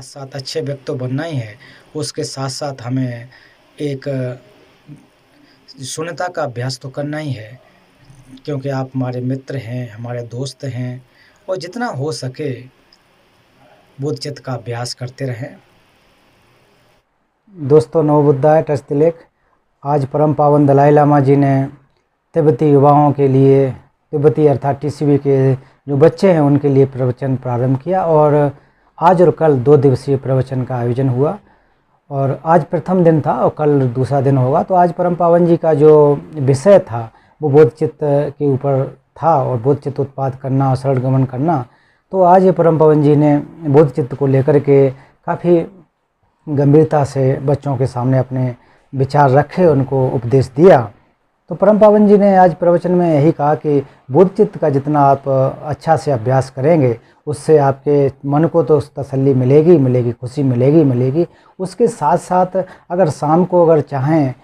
साथ अच्छे व्यक्ति तो बनना ही है, उसके साथ-साथ हमें एक शून्यता का अभ्यास तो करना ही है, क्योंकि आप हमारे मित्र हैं, हमारे दोस्त हैं और जितना हो सके बोधचित्त का अभ्यास करते रहें। दोस्तों, नमो बुद्धाय टच तिलक। आज परम पावन दलाई लामा जी ने तिब्बती युवाओं के लिए, तिब्बती अर्थात टीसीबी के जो बच्चे हैं उनके लिए प्रवचन प्रारंभ किया और आज और कल 2 दिवसीय प्रवचन का आयोजन हुआ और आज प्रथम दिन था और कल दूसरा दिन होगा। तो आज परम पावन जी का जो विषय था वो बोधचित्त के ऊपर था और बोधचित्त उत्पाद करना और सरल गमन करना। तो आज परम पावन जी ने बोधचित्त को लेकर के काफ़ी गंभीरता से बच्चों के सामने अपने विचार रखे, उनको उपदेश दिया। तो परम पावन जी ने आज प्रवचन में यही कहा कि बोधचित्त का जितना आप अच्छा से अभ्यास करेंगे उससे आपके मन को तो तसल्ली मिलेगी, खुशी मिलेगी। उसके साथ साथ अगर शाम को अगर चाहें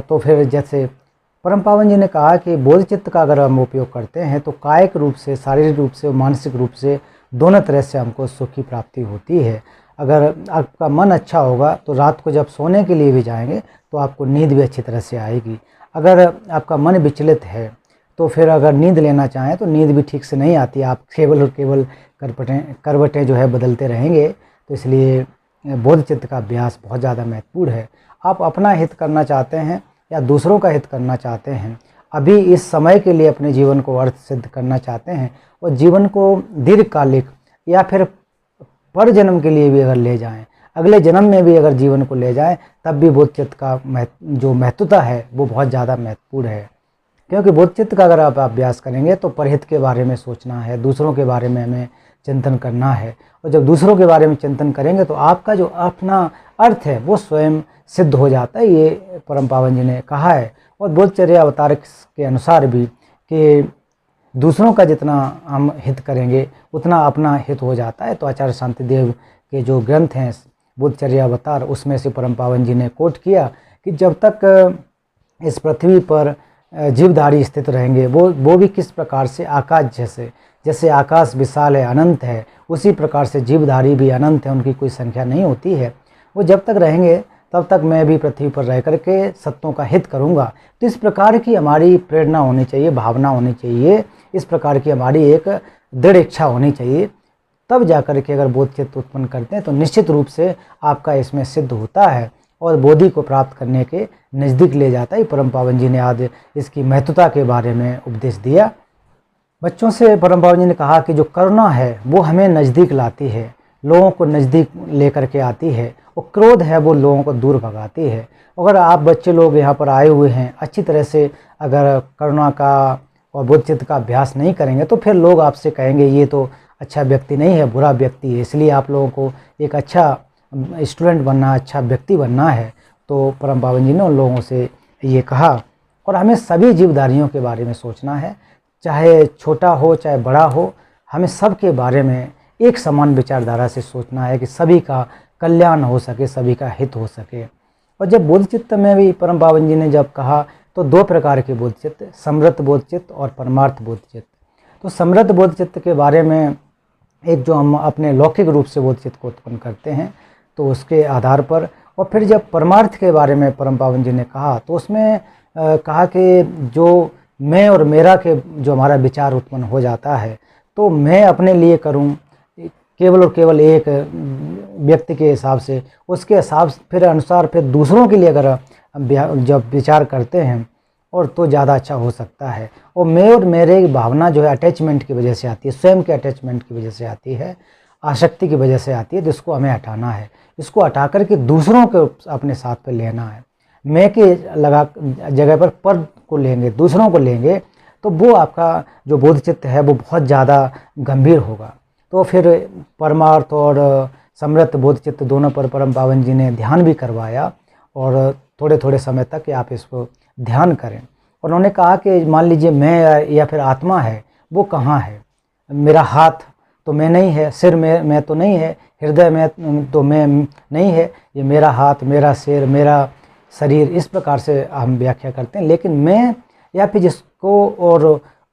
तो फिर जैसे परम पावन जी ने कहा कि बोधचित्त का अगर हम उपयोग करते हैं तो कायिक रूप से, शारीरिक रूप से, मानसिक रूप से दोनों तरह से हमको सुख की प्राप्ति होती है। अगर आपका मन अच्छा होगा तो रात को जब सोने के लिए भी जाएंगे तो आपको नींद भी अच्छी तरह से आएगी। अगर आपका मन विचलित है तो फिर अगर नींद लेना चाहें तो नींद भी ठीक से नहीं आती, आप केवल और केवल करवटें जो है बदलते रहेंगे। तो इसलिए बोधचित्त का अभ्यास बहुत ज़्यादा महत्वपूर्ण है। आप अपना हित करना चाहते हैं या दूसरों का हित करना चाहते हैं, अभी इस समय के लिए अपने जीवन को अर्थ सिद्ध करना चाहते हैं और जीवन को दीर्घकालिक या फिर पर जन्म के लिए भी अगर ले जाएं, अगले जन्म में भी अगर जीवन को ले जाएं, तब भी बोधचित्त का जो महत्वता है वो बहुत ज़्यादा महत्वपूर्ण है। क्योंकि बोधचित्त का अगर आप अभ्यास करेंगे तो परहित के बारे में सोचना है, दूसरों के बारे में हमें चिंतन करना है और जब दूसरों के बारे में चिंतन करेंगे तो आपका जो अपना अर्थ है वो स्वयं सिद्ध हो जाता है। ये परम पावन जी ने कहा है और बोधचर्या अवतार के अनुसार भी कि दूसरों का जितना हम हित करेंगे उतना अपना हित हो जाता है। तो आचार्य शांतिदेव के जो ग्रंथ हैं बोधचर्या अवतार, उसमें से परम पावन जी ने कोट किया कि जब तक इस पृथ्वी पर जीवधारी स्थित रहेंगे वो भी किस प्रकार से आकाश जैसे आकाश विशाल है, अनंत है, उसी प्रकार से जीवधारी भी अनंत है, उनकी कोई संख्या नहीं होती है। वो जब तक रहेंगे तब तक मैं भी पृथ्वी पर रह करके सत्यों का हित करूँगा। तो इस प्रकार की हमारी प्रेरणा होनी चाहिए, भावना होनी चाहिए, इस प्रकार की हमारी एक दृढ़ इच्छा होनी चाहिए। तब जाकर के अगर बोधचित्त उत्पन्न करते हैं तो निश्चित रूप से आपका इसमें सिद्ध होता है और बोधि को प्राप्त करने के नज़दीक ले जाता है। परम पावन जी ने आज इसकी महत्वता के बारे में उपदेश दिया। बच्चों से परम पावन जी ने कहा कि जो करुणा है वो हमें नज़दीक लाती है, लोगों को नज़दीक लेकर के आती है, और क्रोध है वो लोगों को दूर भगाती है। अगर आप बच्चे लोग यहाँ पर आए हुए हैं, अच्छी तरह से अगर करुणा का और बोधचित्त का अभ्यास नहीं करेंगे तो फिर लोग आपसे कहेंगे ये तो अच्छा व्यक्ति नहीं है, बुरा व्यक्ति है। इसलिए आप लोगों को एक अच्छा स्टूडेंट बनना, अच्छा व्यक्ति बनना है। तो परम पावन जी ने उन लोगों से ये कहा। और हमें सभी जीवधारियों के बारे में सोचना है, चाहे छोटा हो चाहे बड़ा हो, हमें सब के बारे में एक समान विचारधारा से सोचना है कि सभी का कल्याण हो सके, सभी का हित हो सके। और जब बोधचित्त में भी परम पावन जी ने जब कहा तो 2 प्रकार के बोधचित्त, समृद्ध बोधचित्त और परमार्थ बोधचित्त। तो समृद्ध बोधचित्त के बारे में एक जो हम अपने लौकिक रूप से बोधचित्त को उत्पन्न करते हैं तो उसके आधार पर, और फिर जब परमार्थ के बारे में परम पावन जी ने कहा तो उसमें कहा कि जो मैं और मेरा के जो हमारा विचार उत्पन्न हो जाता है तो मैं अपने लिए करूं केवल और केवल एक व्यक्ति के हिसाब से, उसके हिसाब फिर अनुसार फिर दूसरों के लिए अगर जब विचार करते हैं और तो ज़्यादा अच्छा हो सकता है। और मैं और मेरे की भावना जो है अटैचमेंट की वजह से आती है, स्वयं के अटैचमेंट की वजह से आती है, आसक्ति की वजह से आती है, जिसको हमें हटाना है। इसको हटा करके दूसरों को अपने साथ पे लेना है। मैं के जगह पर पद को लेंगे, दूसरों को लेंगे, तो वो आपका जो बोधचित्त है वो बहुत ज़्यादा गंभीर होगा। तो फिर परमार्थ और समृद्ध बोधचित्त दोनों पर परम पावन जी ने ध्यान भी करवाया और थोड़े थोड़े समय तक आप इसको ध्यान करें। और उन्होंने कहा कि मान लीजिए मैं या फिर आत्मा है वो कहाँ है, मेरा हाथ तो मैं नहीं है, सिर में मैं तो नहीं है, हृदय में तो मैं नहीं है, ये मेरा हाथ, मेरा सिर, मेरा शरीर, इस प्रकार से हम व्याख्या करते हैं। लेकिन मैं या फिर जिसको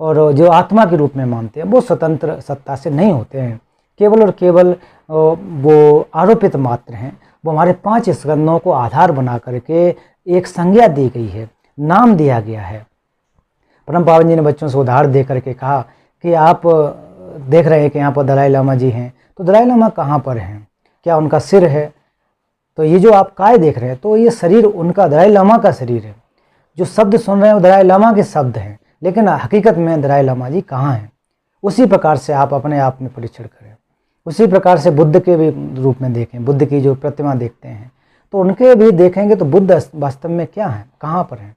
और जो आत्मा के रूप में मानते हैं वो स्वतंत्र सत्ता से नहीं होते हैं। केवल और केवल वो आरोपित मात्र हैं। वो हमारे 5 स्कंदों को आधार बना करके एक संज्ञा दी गई है, नाम दिया गया है। परम पावन जी ने बच्चों से उदाहरण दे करके कहा कि आप देख रहे हैं कि यहाँ पर दलाई लामा जी हैं, तो दलाई लामा कहाँ पर हैं? क्या उनका सिर है? तो ये जो आप काय देख रहे हैं, तो ये शरीर उनका दलाई लामा का शरीर है। जो शब्द सुन रहे हैं वो दलाई लामा के शब्द हैं, लेकिन हकीकत में दलाई लामा जी कहाँ हैं? उसी प्रकार से आप अपने आप में परीक्षण करें। उसी प्रकार से बुद्ध के भी रूप में देखें, बुद्ध की जो प्रतिमा देखते हैं तो उनके भी देखेंगे तो बुद्ध वास्तव में क्या है, कहाँ पर हैं?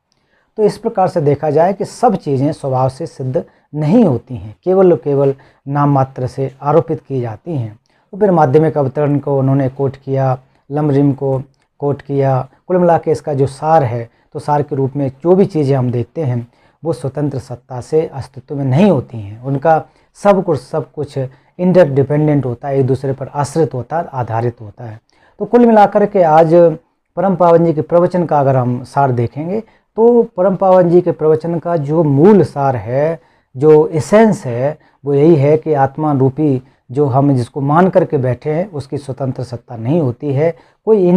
तो इस प्रकार से देखा जाए कि सब चीज़ें स्वभाव से सिद्ध नहीं होती हैं, केवल केवल नाम मात्र से आरोपित की जाती हैं। तो फिर माध्यमिक अवतरण को उन्होंने कोट किया, लमरिम को कोट किया। कुल मिला के इसका जो सार है, तो सार के रूप में जो भी चीज़ें हम देखते हैं वो स्वतंत्र सत्ता से अस्तित्व में नहीं होती हैं। उनका सब कुछ इंटरडिपेंडेंट होता है, एक दूसरे पर आश्रित होता है, आधारित होता है। तो कुल मिलाकर के आज परम पावन जी के प्रवचन का अगर हम सार देखेंगे तो परम पावन जी के प्रवचन का जो मूल सार है, जो एसेंस है, वो यही है कि आत्मा रूपी जो हम जिसको मान करके बैठे हैं उसकी स्वतंत्र सत्ता नहीं होती है। कोई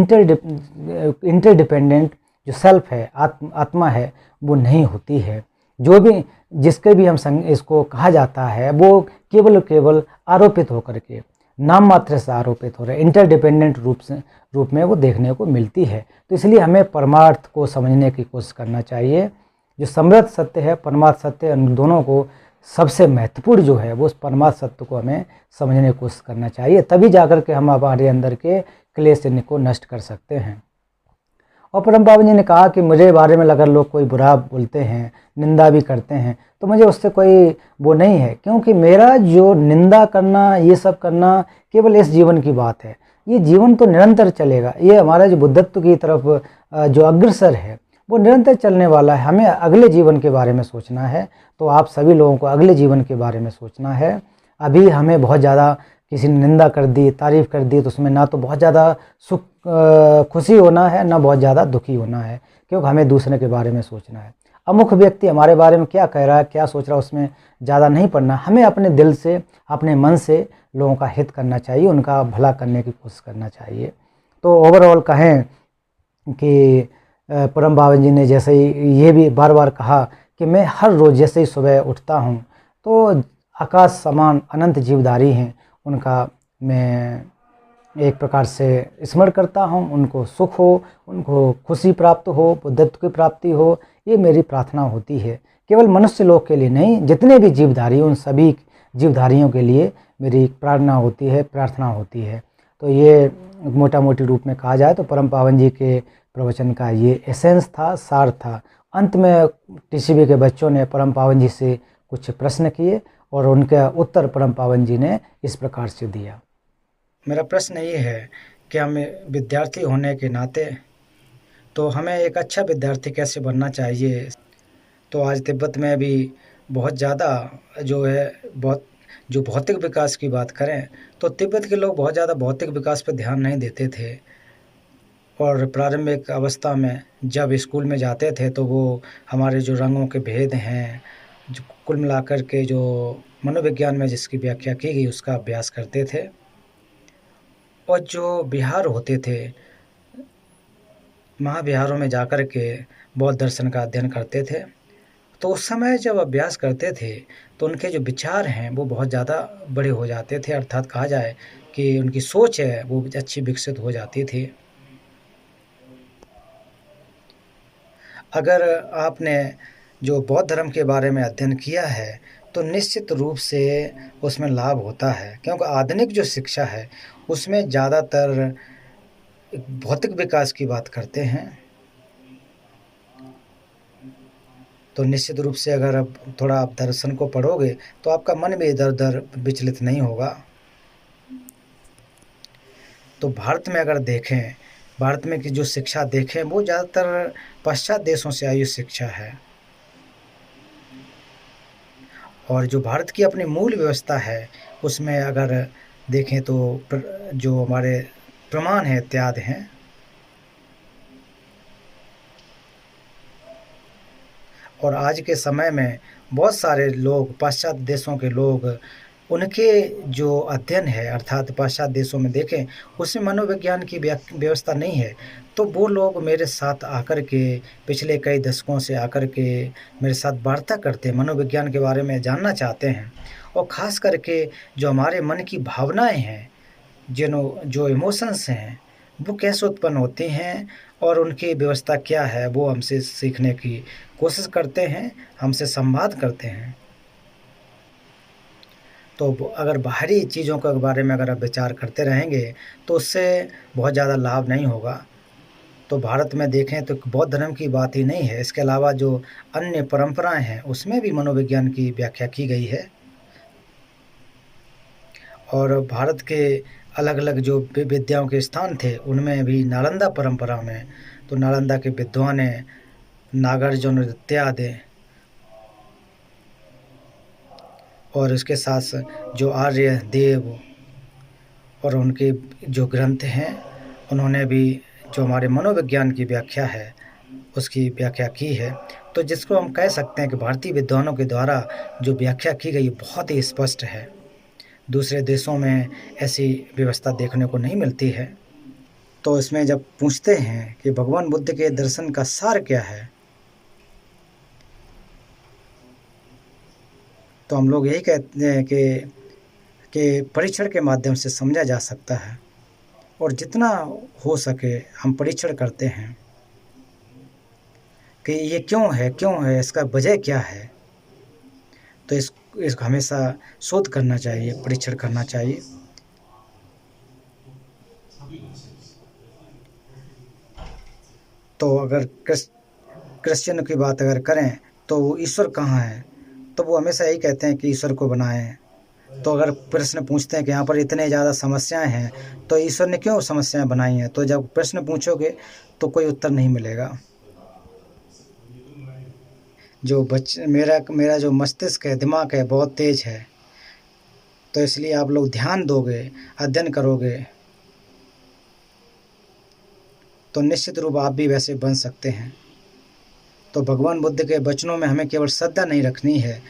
इंटरडिपेंडेंट जो सेल्फ है, आत्मा है, वो नहीं होती है। जो भी जिसके भी हम इसको कहा जाता है वो केवल आरोपित होकर के, नाम मात्र से आरोपित हो रहे, इंटरडिपेंडेंट रूप में वो देखने को मिलती है। तो इसलिए हमें परमार्थ को समझने की कोशिश करना चाहिए। जो समृद्ध सत्य है, परमार्थ सत्य, उन दोनों को सबसे महत्वपूर्ण जो है वो उस परमार्थ सत्य को हमें समझने की कोशिश करना चाहिए, तभी जाकर के हम हमारे अंदर के क्लेश को नष्ट कर सकते हैं। और परम पावन जी ने कहा कि मुझे बारे में अगर लोग कोई बुरा बोलते हैं, निंदा भी करते हैं, तो मुझे उससे कोई वो नहीं है, क्योंकि मेरा जो निंदा करना, ये सब करना केवल इस जीवन की बात है। ये जीवन तो निरंतर चलेगा। ये हमारा जो बुद्धत्व की तरफ जो अग्रसर है वो निरंतर चलने वाला है। हमें अगले जीवन के बारे में सोचना है। तो आप सभी लोगों को अगले जीवन के बारे में सोचना है। अभी हमें बहुत ज़्यादा किसी ने निंदा कर दी, तारीफ़ कर दी, तो उसमें ना तो बहुत ज़्यादा खुशी होना है, ना बहुत ज़्यादा दुखी होना है, क्योंकि हमें दूसरे के बारे में सोचना है। अमुख व्यक्ति हमारे बारे में क्या कह रहा है, क्या सोच रहा है, उसमें ज़्यादा नहीं पड़ना। हमें अपने दिल से, अपने मन से लोगों का हित करना चाहिए, उनका भला करने की कोशिश करना चाहिए। तो ओवरऑल कहें कि परम पावन जी ने जैसे ही ये भी बार बार कहा कि मैं हर रोज़ जैसे ही सुबह उठता हूँ तो आकाश समान अनंत जीवधारी हैं, उनका मैं एक प्रकार से स्मरण करता हूँ। उनको सुख हो, उनको खुशी प्राप्त हो, बुद्धत्व की प्राप्ति हो, ये मेरी प्रार्थना होती है। केवल मनुष्य लोग के लिए नहीं, जितने भी जीवधारी, उन सभी जीवधारियों के लिए मेरी प्रार्थना होती है, प्रार्थना होती है। तो ये मोटा मोटी रूप में कहा जाए तो परम पावन जी के प्रवचन का ये एसेंस था, सार था। अंत में टीसीबी के बच्चों ने परम पावन जी से कुछ प्रश्न किए और उनका उत्तर परम पावन जी ने इस प्रकार से दिया। मेरा प्रश्न ये है कि हमें विद्यार्थी होने के नाते तो हमें एक अच्छा विद्यार्थी कैसे बनना चाहिए। तो आज तिब्बत में भी बहुत ज़्यादा जो है, बहुत जो भौतिक विकास की बात करें तो तिब्बत के लोग बहुत ज़्यादा भौतिक विकास पर ध्यान नहीं देते थे। और प्रारंभिक अवस्था में जब स्कूल में जाते थे तो वो हमारे जो रंगों के भेद हैं, जो कुल मिलाकर के जो मनोविज्ञान में जिसकी व्याख्या की गई उसका अभ्यास करते थे। और जो विहार होते थे, महाविहारों में जाकर के बौद्ध दर्शन का अध्ययन करते थे। तो उस समय जब अभ्यास करते थे तो उनके जो विचार हैं वो बहुत ज़्यादा बड़े हो जाते थे, अर्थात कहा जाए कि उनकी सोच है वो अच्छी विकसित हो जाती थी। अगर आपने जो बौद्ध धर्म के बारे में अध्ययन किया है तो निश्चित रूप से उसमें लाभ होता है, क्योंकि आधुनिक जो शिक्षा है उसमें ज़्यादातर भौतिक विकास की बात करते हैं। तो निश्चित रूप से अगर आप थोड़ा आप दर्शन को पढ़ोगे तो आपका मन भी इधर उधर विचलित नहीं होगा। तो भारत में अगर देखें, भारत में की जो शिक्षा देखें वो ज़्यादातर पश्चात देशों से आई शिक्षा है। और जो भारत की अपनी मूल व्यवस्था है उसमें अगर देखें तो जो हमारे प्रमाण हैं, इत्यादि हैं। और आज के समय में बहुत सारे लोग, पाश्चात्य देशों के लोग उनके जो अध्ययन है अर्थात पाश्चात्य देशों में देखें, उसमें मनोविज्ञान की व्यवस्था नहीं है। तो वो लोग मेरे साथ आकर के पिछले कई दशकों से आकर के मेरे साथ वार्ता करते हैं, मनोविज्ञान के बारे में जानना चाहते हैं और ख़ास करके जो हमारे मन की भावनाएँ हैं, जो इमोशंस हैं, वो कैसे उत्पन्न होती हैं और उनकी व्यवस्था क्या है, वो हमसे सीखने की कोशिश करते हैं, हमसे संवाद करते हैं। तो अगर बाहरी चीज़ों के बारे में अगर आप विचार करते रहेंगे, तो उससे बहुत ज़्यादा लाभ नहीं होगा। तो भारत में देखें तो बौद्ध धर्म की बात ही नहीं है, इसके अलावा जो अन्य परंपराएँ हैं, उसमें भी मनोविज्ञान की व्याख्या की गई है। और भारत के अलग-अलग जो विद्याओं के स्थान थे, उनमें भी नालंदा परंपरा में, तो नालंदा के विद्वान हैं, नागार्जुन इत्यादि, और उसके साथ जो आर्य देव और उनके जो ग्रंथ हैं, उन्होंने भी जो हमारे मनोविज्ञान की व्याख्या है, उसकी व्याख्या की है। तो जिसको हम कह सकते हैं कि भारतीय विद्वानों के द्वारा जो व्याख्या की गई बहुत ही स्पष्ट है। दूसरे देशों में ऐसी व्यवस्था देखने को नहीं मिलती है। तो इसमें जब पूछते हैं कि भगवान बुद्ध के दर्शन का सार क्या है, तो हम लोग यही कहते हैं कि परीक्षण के माध्यम से समझा जा सकता है और जितना हो सके हम परीक्षण करते हैं कि ये क्यों है, इसका वजह क्या है। तो इसको हमेशा शोध करना चाहिए, परीक्षण करना चाहिए। तो अगर क्रिश्चियन की बात अगर करें तो ईश्वर कहाँ है, तो वो हमेशा यही कहते हैं कि ईश्वर को बनाए हैं। तो अगर प्रश्न पूछते हैं कि यहाँ पर इतने ज़्यादा समस्याएं हैं, तो ईश्वर ने क्यों समस्याएं बनाई हैं, तो जब प्रश्न पूछोगे तो कोई उत्तर नहीं मिलेगा। जो मेरा जो मस्तिष्क है, दिमाग है, बहुत तेज है, तो इसलिए आप लोग ध्यान दोगे, अध्ययन करोगे, तो निश्चित रूप आप भी वैसे बन सकते हैं। तो भगवान बुद्ध के वचनों में हमें केवल श्रद्धा नहीं रखनी है,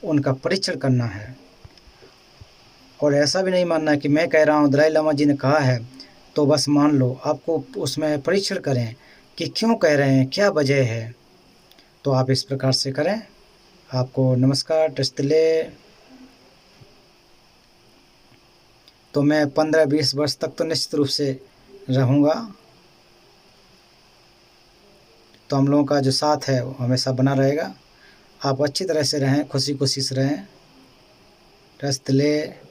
उनका परीक्षण करना है। और ऐसा भी नहीं मानना कि मैं कह रहा हूँ, दलाई लामा जी ने कहा है तो बस मान लो। आपको उसमें परीक्षण करें कि क्यों कह रहे हैं, क्या वजह है। तो आप इस प्रकार से करें। आपको नमस्कार टस्तिले। तो मैं 15-20 वर्ष तक तो निश्चित रूप से रहूँगा। तो हम लोगों का जो साथ है वो हमेशा बना रहेगा। आप अच्छी तरह से रहें, खुशी खुशी से रहें। टस्तिले।